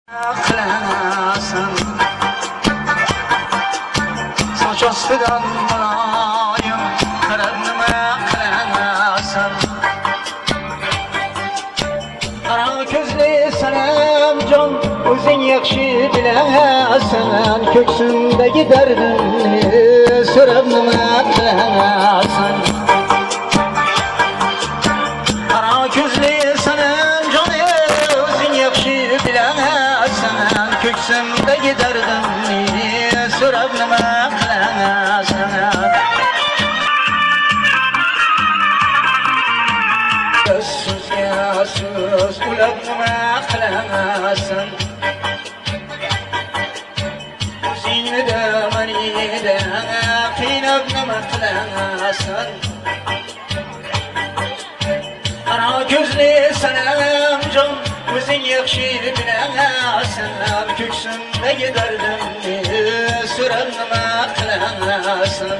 Kılasan saç astıdan mulayim kırılma kılasan Kara gözlü senem can özün yakşı bilesen köksündeki derdini sürevnime kılasan Kara gözlü senem can özün yakşı bilesen köksündeki derdini sürevnime kılasan Söz ya söz kulağıma kılasan Seni de beni de kıynağıma kılasan Kara gözlü senem can özün yakşı bilesen köksümde giderdimni sürevnime kılasan